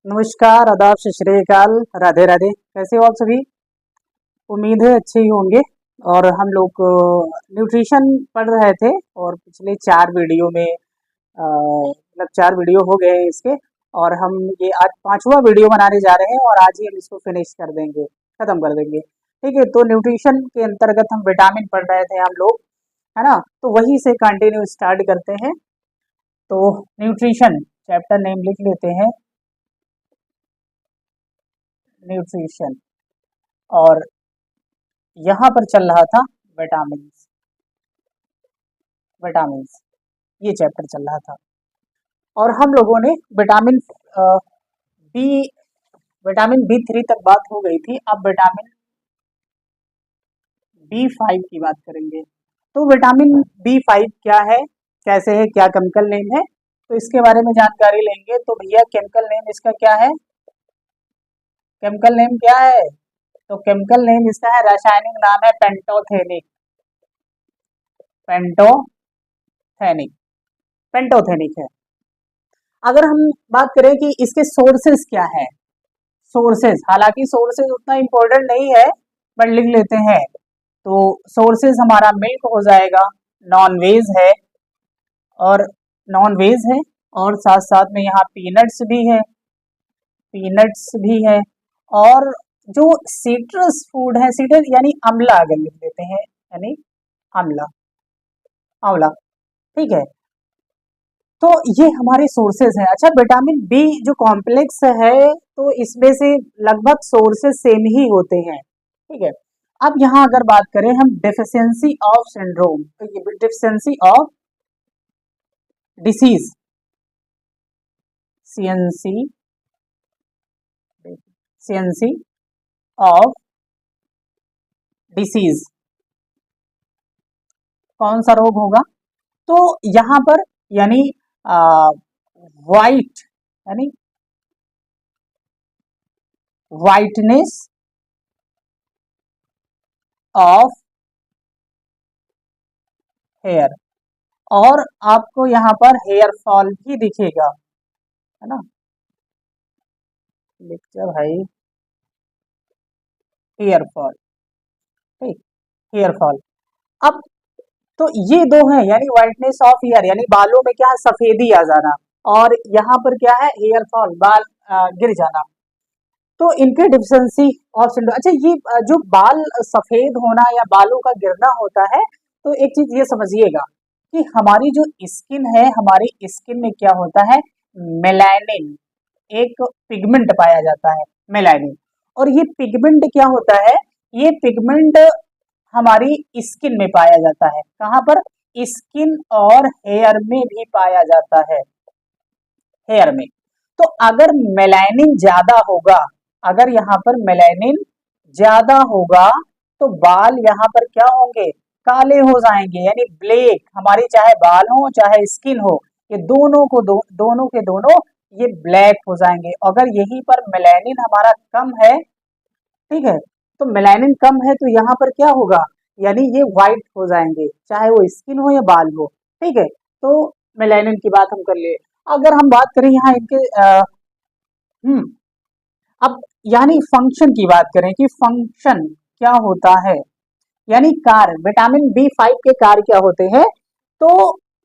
नमस्कार, आदाब, सत श्री अकाल, राधे राधे। कैसे हो आप सभी? उम्मीद है अच्छे ही होंगे। और हम लोग न्यूट्रिशन पढ़ रहे थे और पिछले 4 वीडियो में मतलब 4 वीडियो हो गए हैं इसके। और हम ये आज 5वां वीडियो बनाने जा रहे हैं और आज ही हम इसको फिनिश कर देंगे, ख़त्म कर देंगे। ठीक है, तो न्यूट्रिशन के अंतर्गत हम विटामिन पढ़ रहे थे हम लोग, है ना? तो वहीं से कंटिन्यू स्टार्ट करते हैं। तो न्यूट्रिशन चैप्टर नेम लिख लेते हैं, न्यूट्रिशन। और यहाँ पर चल रहा था विटामिन, विटामिन ये चैप्टर चल रहा था। और हम लोगों ने बी विटामिन B3 तक बात हो गई थी। अब विटामिन B5 की बात करेंगे। तो विटामिन B5 क्या है, कैसे है, क्या केमिकल नेम है, तो इसके बारे में जानकारी लेंगे। तो भैया केमिकल नेम इसका क्या है? केमिकल नेम क्या है? तो केमिकल नेम इसका है, रासायनिक नाम है पेंटोथेनिक, पेंटोथेनिक, पेंटोथेनिक है। अगर हम बात करें कि इसके सोर्सेस क्या है, सोर्सेस, हालांकि सोर्सेस उतना इम्पोर्टेंट नहीं है बट लिख लेते हैं। तो सोर्सेस हमारा मिल्क हो जाएगा, नॉन वेज है, और नॉन वेज है, और साथ साथ में यहाँ पीनट्स भी है, पीनट्स भी है। और जो सिट्रस फूड है, सिट्रस यानी अम्ला अगर लिख लेते हैं, यानी अम्ला, आंवला, ठीक है। तो ये हमारे सोर्सेज हैं। अच्छा, विटामिन बी जो कॉम्प्लेक्स है, तो इसमें से लगभग सोर्सेज सेम ही होते हैं, ठीक है। अब यहाँ अगर बात करें हम deficiency of syndrome, deficiency of disease, CNC, CNC of disease, कौन सा रोग होगा? तो यहाँ पर यानी वाइट, यानी वाइटनेस ऑफ हेयर, और आपको यहाँ पर हेयर फॉल भी दिखेगा, है ना? लेक्चर भाई, हेयर फॉल, ठीक, हेयर फॉल। अब तो ये दो हैं, यानी व्हाइटनेस ऑफ हेयर, यानी बालों में क्या है, सफेदी आ जाना, और यहाँ पर क्या है, हेयर फॉल, बाल गिर जाना। तो इनके डिफिशिएंसी ऑफ सिंड्रोम। अच्छा, ये जो बाल सफेद होना या बालों का गिरना होता है, तो एक चीज ये समझिएगा कि हमारी जो स्किन है, हमारी स्किन में क्या होता है, मेलानिन एक पिगमेंट पाया जाता है, मेलानिन। और ये पिगमेंट क्या होता है, ये पिगमेंट हमारी स्किन में पाया जाता है। कहाँ पर? स्किन और हेयर में भी पाया जाता है, हेयर में। तो अगर मेलानिन ज्यादा होगा, अगर यहाँ पर मेलानिन ज्यादा होगा, तो बाल यहाँ पर क्या होंगे, काले हो जाएंगे, यानी ब्लैक। हमारी चाहे बाल हो चाहे स्किन हो, ये दोनों को दोनों के दोनों ये ब्लैक हो जाएंगे। अगर यहीं पर मेलानिन हमारा कम है, ठीक है, तो मेलानिन कम है तो यहाँ पर क्या होगा, यानी ये व्हाइट हो जाएंगे, चाहे वो स्किन हो या बाल हो, ठीक है। तो मेलानिन की बात हम कर ले। अगर हम बात करें यहाँ इनके हम्म अब यानी फंक्शन की बात करें कि फंक्शन क्या होता है, यानी कार्य, विटामिन B5 के कार्य क्या होते हैं। तो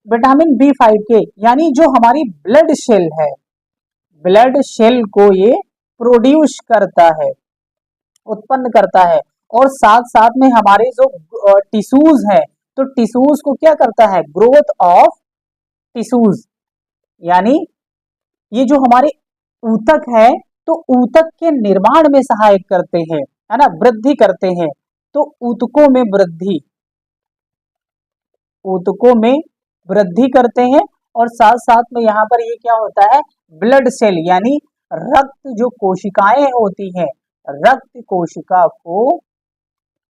विटामिन B5 के, यानी जो हमारी ब्लड सेल है, ब्लड सेल को ये प्रोड्यूस करता है, उत्पन्न करता है। और साथ साथ में हमारे जो टिश्यूज है, तो टिश्यूज को क्या करता है, ग्रोथ ऑफ टिश्यूज, यानी ये जो हमारे ऊतक है, तो ऊतक के निर्माण में सहायक करते हैं, है ना, वृद्धि करते हैं। तो ऊतकों में वृद्धि, ऊतकों में वृद्धि करते हैं। और साथ साथ में यहाँ पर ये क्या होता है, ब्लड सेल, यानी रक्त जो कोशिकाएं होती हैं, रक्त कोशिका को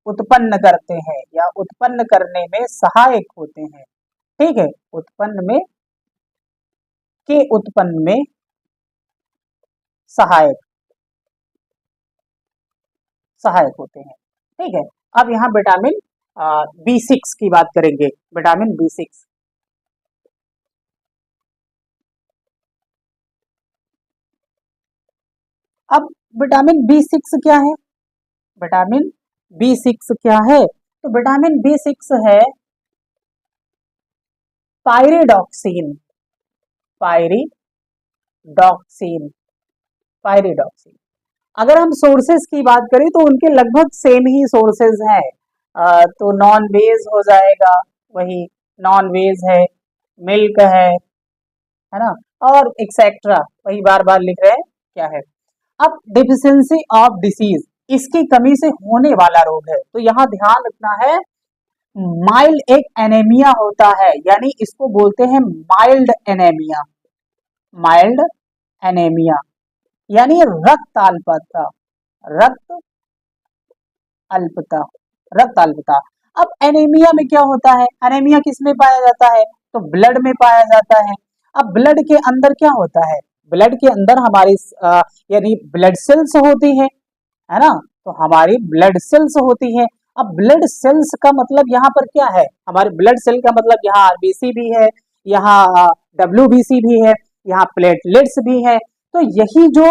उत्पन्न करते हैं या उत्पन्न करने में सहायक होते हैं, ठीक है, उत्पन्न में सहायक, सहायक होते हैं, ठीक है। अब यहाँ विटामिन B6 की बात करेंगे, विटामिन B6। अब विटामिन B6 क्या है? विटामिन B6 क्या है? तो विटामिन B6 है पायरिडॉक्सिन, पायरिडॉक्सिन, पायरिडॉक्सिन। अगर हम सोर्सेज की बात करें तो उनके लगभग सेम ही सोर्सेज हैं। तो नॉन वेज हो जाएगा, वही नॉन वेज है, मिल्क है ना, और एक्सेट्रा, वही बार बार लिख रहे हैं क्या है। अब डिफिशियंसी ऑफ डिसीज, इसकी कमी से होने वाला रोग है, तो यहाँ ध्यान रखना है माइल्ड एक एनेमिया होता है, यानी इसको बोलते हैं माइल्ड एनेमिया, माइल्ड एनेमिया यानी रक्त अल्पता, रक्त अल्पता, रक्त अल्पता। अब एनीमिया में क्या होता है? एनीमिया किस में पाया जाता है? तो ब्लड में पाया जाता है। अब ब्लड के अंदर क्या होता है? ब्लड के अंदर हमारी यानी ब्लड सेल्स होती है ना, तो हमारी ब्लड सेल्स होती है। अब ब्लड सेल्स का मतलब यहाँ पर क्या है? हमारे ब्लड सेल का मतलब यहाँ आरबीसी भी है, यहाँ डब्ल्यूबीसी भी है, यहाँ प्लेटलेट्स भी है। तो यही जो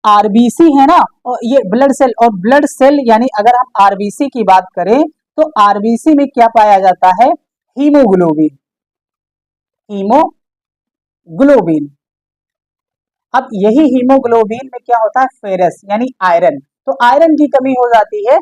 आरबीसी है ना, और ये ब्लड सेल, और ब्लड सेल यानी अगर हम आरबीसी की बात करें तो आरबीसी में क्या पाया जाता है? Haemoglobin, haemoglobin. अब यही हीमोग्लोबिन में क्या होता है? फेरस यानी आयरन, तो आयरन की कमी हो जाती है।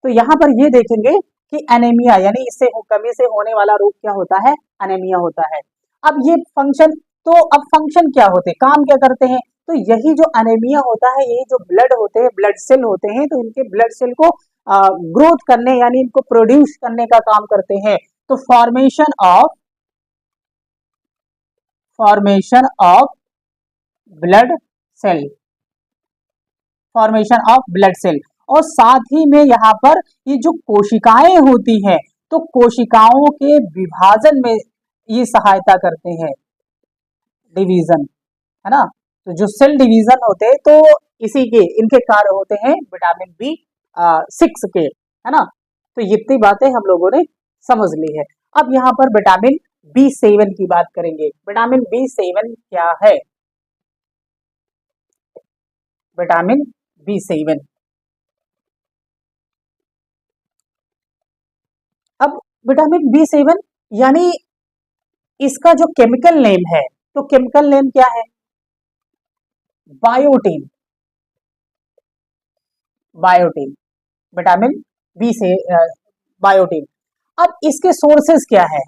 तो यहाँ पर ये देखेंगे कि एनीमिया यानी इससे कमी से होने वाला रोग क्या होता है? एनीमिया होता है। अब ये फंक्शन, तो अब फंक्शन क्या होते हैं, काम क्या करते हैं? तो यही जो एनीमिया होता है, यही जो ब्लड होते हैं, ब्लड सेल होते हैं, तो इनके ब्लड सेल को ग्रोथ करने यानी इनको प्रोड्यूस करने का काम करते हैं। तो formation of blood cell, formation of blood cell, और साथ ही में यहाँ पर ये जो कोशिकाएं होती हैं, तो कोशिकाओं के विभाजन में ये सहायता करते हैं, डिवीजन, है ना। तो जो सेल डिवीजन होते हैं, तो इसी के इनके कार्य होते हैं विटामिन B6 के, है ना। तो इतनी बातें हम लोगों ने समझ ली है। अब यहाँ पर विटामिन B7 की बात करेंगे। विटामिन B7 क्या है? विटामिन B7, अब विटामिन B7 यानी इसका जो केमिकल नेम है, तो केमिकल नेम क्या है? बायोटीन, बायोटीन, विटामिन बी से बायोटीन। अब इसके सोर्सेज क्या है?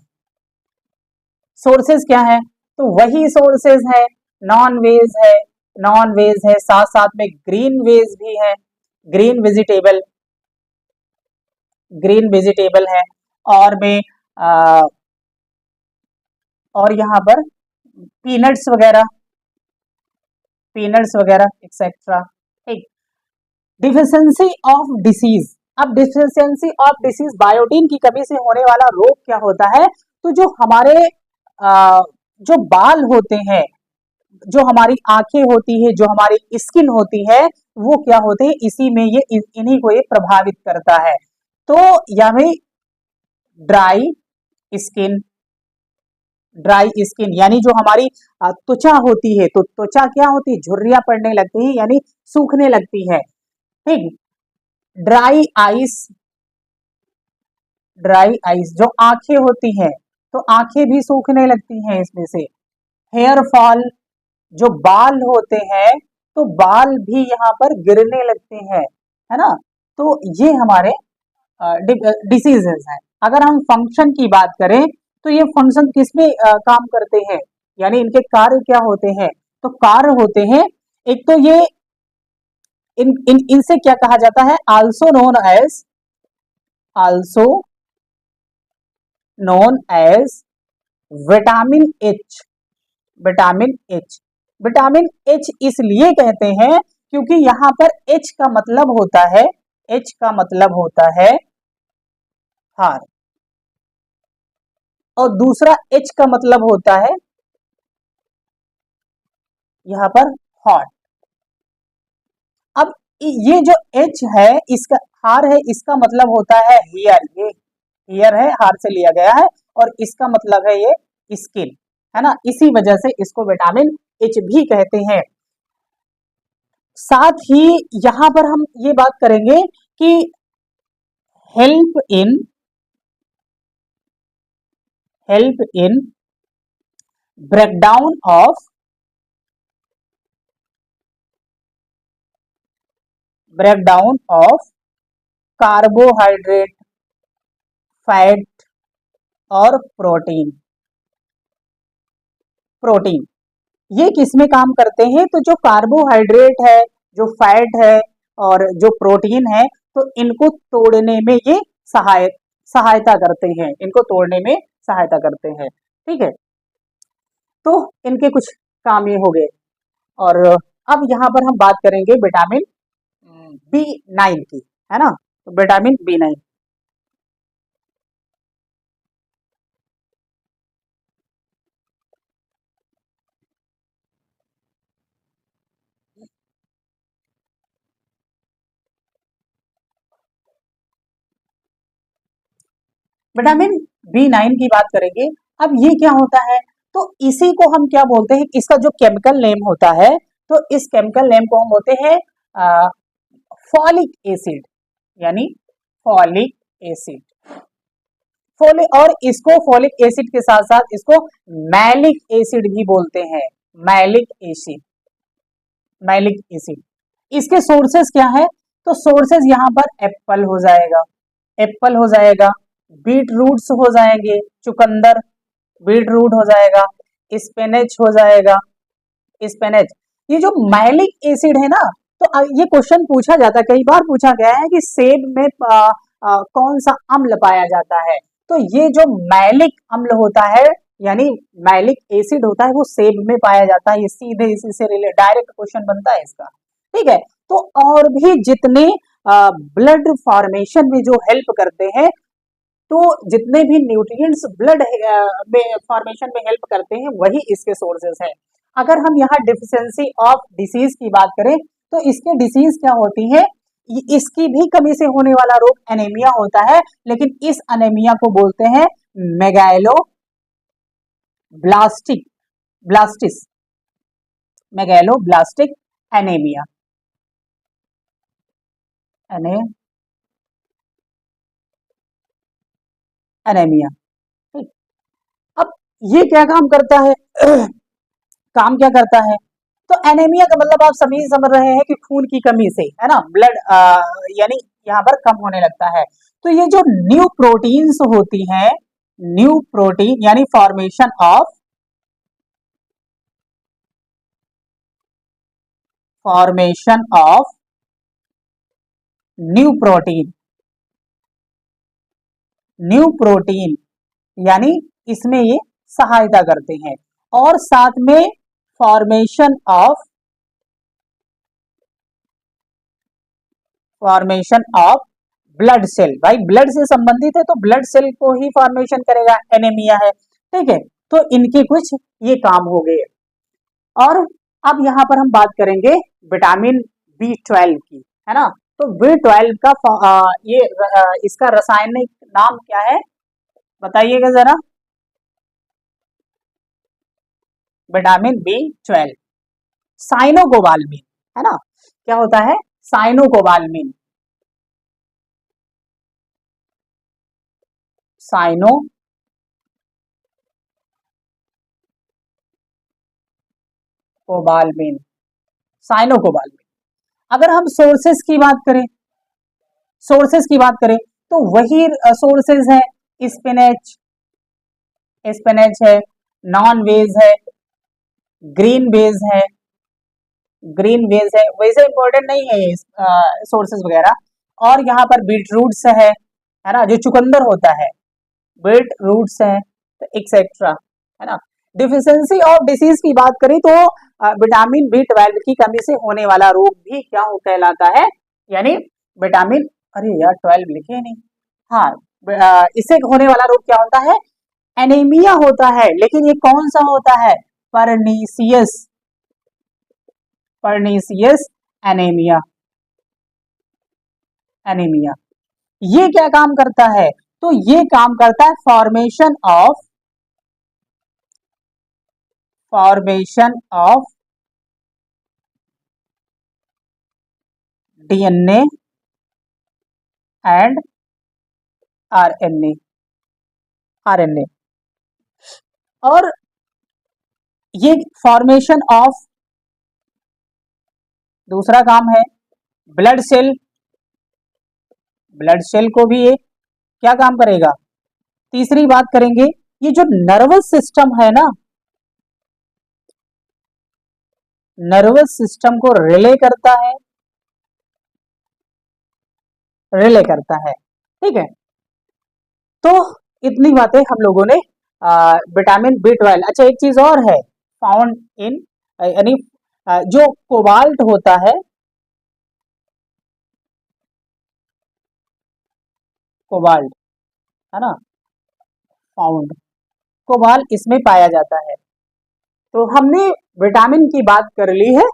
सोर्सेज क्या है? तो वही सोर्सेज है, नॉन वेज है, नॉन वेज है, साथ साथ में ग्रीन वेज भी है, ग्रीन वेजिटेबल, ग्रीन वेजिटेबल है, और में और यहाँ पर पीनट्स वगैरह, पीनट्स वगैरह एक्सेट्रा। ठीक। डिफिशियंसी ऑफ डिसीज, अब डिफिशियंसी ऑफ डिसीज, बायोटीन की कमी से होने वाला रोग क्या होता है? तो जो हमारे जो बाल होते हैं, जो हमारी आंखें होती है, जो हमारी स्किन होती है, वो क्या होते हैं? इसी में ये इन्हीं को ये प्रभावित करता है। तो यानी ड्राई स्किन, ड्राई स्किन यानी जो हमारी त्वचा होती है, तो त्वचा क्या होती है? झुर्रियां पड़ने लगती है यानी सूखने लगती है। ठीक। ड्राई आइस, ड्राई आइस, जो आंखें होती हैं, तो आंखें भी सूखने लगती हैं इसमें से। हेयर फॉल, जो बाल होते हैं, तो बाल भी यहाँ पर गिरने लगते हैं, है ना। तो ये हमारे डिसीजेस हैं। अगर हम फंक्शन की बात करें तो ये फंक्शन किसमें काम करते हैं, यानी इनके कार्य क्या होते हैं? तो कार्य होते हैं, एक तो ये इनसे क्या कहा जाता है? Also known as, also known as vitamin H, vitamin H. Vitamin H इसलिए कहते हैं क्योंकि यहां पर एच का मतलब होता है, एच का मतलब होता है हार, और दूसरा एच का मतलब होता है यहां पर हॉट। अब ये जो एच है, इसका हार है, इसका मतलब होता है हेयर, ये हेयर है, हार से लिया गया है, और इसका मतलब है ये स्किन, है ना। इसी वजह से इसको विटामिन एच भी कहते हैं। साथ ही यहां पर हम ये बात करेंगे कि help in breakdown of carbohydrate, fat और प्रोटीन ये किस में काम करते हैं? तो जो कार्बोहाइड्रेट है, जो फैट है और जो प्रोटीन है, तो इनको तोड़ने में ये सहायता करते हैं, इनको तोड़ने में सहायता करते हैं। ठीक है, तो इनके कुछ काम ये हो गए। और अब यहाँ पर हम बात करेंगे विटामिन B9 की, है ना। तो विटामिन B9, विटामिन B9 की बात करेंगे। अब ये क्या होता है? तो इसी को हम क्या बोलते हैं, इसका जो केमिकल नेम होता है, तो इस केमिकल नेम को हम बोलते हैं फॉलिक एसिड, यानी फॉलिक एसिड। फोलिक, और इसको फॉलिक एसिड के साथ साथ इसको मैलिक एसिड भी बोलते हैं। Malic acid, malic acid. इसके सोर्सेस क्या है? तो सोर्सेस यहाँ पर एप्पल हो जाएगा, एप्पल हो जाएगा, बीट रूट्स हो जाएंगे, चुकंदर, बीट रूट हो जाएगा, स्पिनच हो जाएगा, स्पिनच। ये जो मैलिक एसिड है ना, तो ये क्वेश्चन पूछा जाता है, कई बार पूछा गया है कि सेब में कौन सा अम्ल पाया जाता है? तो ये जो मैलिक अम्ल होता है, यानी मैलिक एसिड होता है, वो सेब में पाया जाता है। ये सीधे इसी से रिलेटेड डायरेक्ट क्वेश्चन बनता है इसका। ठीक है, तो और भी जितने ब्लड फॉर्मेशन में जो हेल्प करते हैं, तो जितने भी न्यूट्रिएंट्स ब्लड में फॉर्मेशन में हेल्प करते हैं, वही इसके सोर्सेस हैं। अगर हम यहाँ डिफिशियंसी ऑफ डिसीज की बात करें, तो इसके डिसीज क्या होती है? इसकी भी कमी से होने वाला रोग एनीमिया होता है, लेकिन इस एनीमिया को बोलते हैं मेगालो ब्लास्टिस, मेगालो ब्लास्टिक एनीमिया, एनीमिया। ठीक, अब ये क्या काम करता है? काम क्या करता है? तो एनीमिया का मतलब आप सभी समझ रहे हैं कि खून की कमी से, है ना, ब्लड यानी यहाँ पर कम होने लगता है। तो ये जो न्यू प्रोटीन्स होती हैं, न्यू प्रोटीन यानी formation of new protein, new protein यानी इसमें ये सहायता करते हैं। और साथ में फॉर्मेशन ऑफ ब्लड सेल, भाई ब्लड से संबंधित है, तो ब्लड सेल को ही फॉर्मेशन करेगा, एनीमिया है। ठीक है, तो इनके कुछ ये काम हो गए। और अब यहाँ पर हम बात करेंगे विटामिन B12 की, है ना। तो B12 का इसका रासायनिक नाम क्या है, बताइएगा जरा। विटामिन B12 साइनोकोबाल्मिन, है ना। क्या होता है? Cyanocobalamin, cyanocobalamin, cyanocobalamin. अगर हम सोर्सेस की बात करें, सोर्सेस की बात करें, तो वही सोर्सेस है, स्पिनच, स्पिनच है, नॉन वेज है, ग्रीन वेज है, ग्रीन वेज है, वैसे इंपॉर्टेंट नहीं है सोर्सेस वगैरह। और यहाँ पर बीट रूट्स है ना, जो चुकंदर होता है, बीट रूट्स है, तो एक्सेट्रा, है ना। डिफिशियंसी ऑफ डिसीज की बात करें, तो विटामिन B12 की कमी से होने वाला रोग भी क्या हो कहलाता है, यानी विटामिन, अरे यार 12 लिखे नहीं, हाँ, इससे होने वाला रोग क्या होता है? एनीमिया होता है। लेकिन ये कौन सा होता है? Pernicious, pernicious anaemia, anaemia. ये क्या काम करता है? तो ये काम करता है formation of DNA and RNA, RNA. और ये फॉर्मेशन ऑफ, दूसरा काम है ब्लड सेल, ब्लड सेल को भी ये क्या काम करेगा। तीसरी बात करेंगे, ये जो नर्वस सिस्टम है ना, नर्वस सिस्टम को रिले करता है, रिले करता है, ठीक है। तो इतनी बातें हम लोगों ने विटामिन बी 12। अच्छा, एक चीज और है, फाउंड इन, यानी जो कोबाल्ट होता है, कोबाल्ट है ना, फाउंड, कोबाल्ट इसमें पाया जाता है। तो हमने विटामिन की बात कर ली है,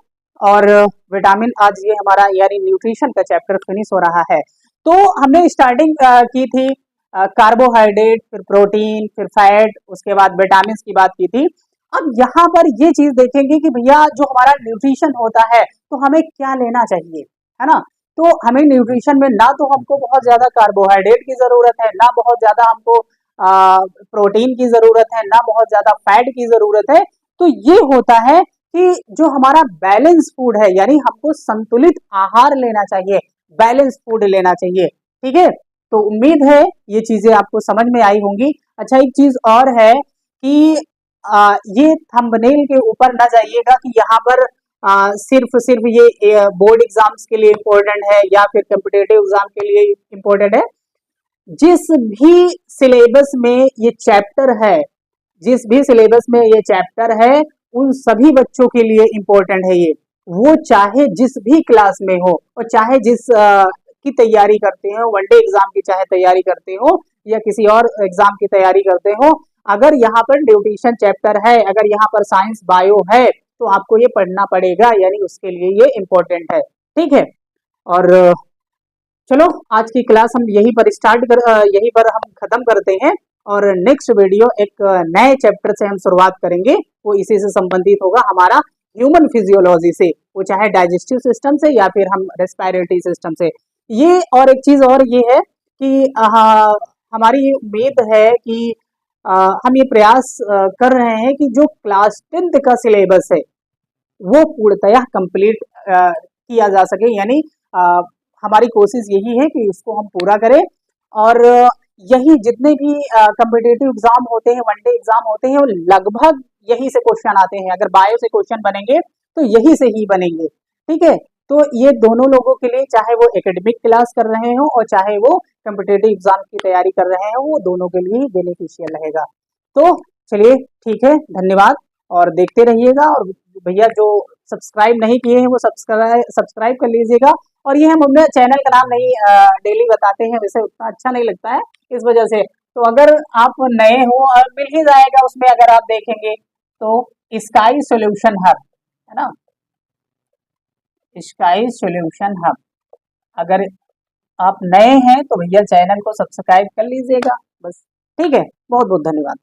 और विटामिन आज ये हमारा यानी न्यूट्रिशन का चैप्टर फिनिश हो रहा है। तो हमने स्टार्टिंग की थी कार्बोहाइड्रेट, फिर प्रोटीन, फिर फैट, उसके बाद विटामिन की बात की थी। अब यहाँ पर ये चीज देखेंगे कि भैया जो हमारा न्यूट्रिशन होता है तो हमें क्या लेना चाहिए, है ना। तो हमें न्यूट्रिशन में ना तो हमको बहुत ज्यादा कार्बोहाइड्रेट की जरूरत है, ना बहुत ज्यादा हमको प्रोटीन की जरूरत है, ना बहुत ज्यादा फैट की जरूरत है। तो ये होता है कि जो हमारा बैलेंस फूड है, यानी हमको संतुलित आहार लेना चाहिए, बैलेंस फूड लेना चाहिए, ठीक है। तो उम्मीद है ये चीजें आपको समझ में आई होंगी। अच्छा, एक चीज और है कि ये थंबनेल के ऊपर ना जाइएगा कि यहाँ पर सिर्फ सिर्फ ये बोर्ड एग्जाम्स के लिए इम्पोर्टेंट है या फिर कम्पिटेटिव एग्जाम के लिए इम्पोर्टेंट है। जिस भी सिलेबस में ये चैप्टर है, जिस भी सिलेबस में ये चैप्टर है, उन सभी बच्चों के लिए इम्पोर्टेंट है ये। वो चाहे जिस भी क्लास में हो, और चाहे जिस की तैयारी करते हो, वनडे एग्जाम की चाहे तैयारी करते हो या किसी और एग्जाम की तैयारी करते हो, अगर यहाँ पर न्यूट्रिशन चैप्टर है, अगर यहाँ पर साइंस बायो है, तो आपको ये पढ़ना पड़ेगा, यानी उसके लिए ये इम्पोर्टेंट है, ठीक है। और चलो, आज की क्लास हम यहीं पर हम खत्म करते हैं, और नेक्स्ट वीडियो एक नए चैप्टर से हम शुरुआत करेंगे। वो इसी से संबंधित होगा, हमारा ह्यूमन फिजियोलॉजी से, वो चाहे डाइजेस्टिव सिस्टम से या फिर हम रेस्पिरेटरी सिस्टम से। ये और एक चीज और ये है कि हमारी ये उम्मीद है कि हम ये प्रयास कर रहे हैं कि जो क्लास 10th का सिलेबस है वो पूर्णतः कंप्लीट किया जा सके, यानी हमारी कोशिश यही है कि इसको हम पूरा करें। और यही जितने भी कम्पिटेटिव एग्जाम होते हैं, वनडे एग्जाम होते हैं, वो लगभग यही से क्वेश्चन आते हैं। अगर बायो से क्वेश्चन बनेंगे तो यही से ही बनेंगे, ठीक है। तो ये दोनों लोगों के लिए, चाहे वो एकेडमिक क्लास कर रहे हो और चाहे वो कम्पिटेटिव एग्जाम की तैयारी कर रहे हो, वो दोनों के लिए बेनिफिशियल रहेगा। तो चलिए, ठीक है, धन्यवाद, और देखते रहिएगा। और भैया जो सब्सक्राइब नहीं किए हैं वो सब्सक्राइब कर लीजिएगा। और ये हम अपने चैनल का नाम नहीं डेली बताते हैं, वैसे उतना अच्छा नहीं लगता है इस वजह से। तो अगर आप नए हो, और मिल ही जाएगा उसमें, अगर आप देखेंगे तो स्काई सॉल्यूशन हब, है ना, स्काई सॉल्यूशन हब। अगर आप नए हैं तो भैया चैनल को सब्सक्राइब कर लीजिएगा बस, ठीक है। बहुत बहुत धन्यवाद।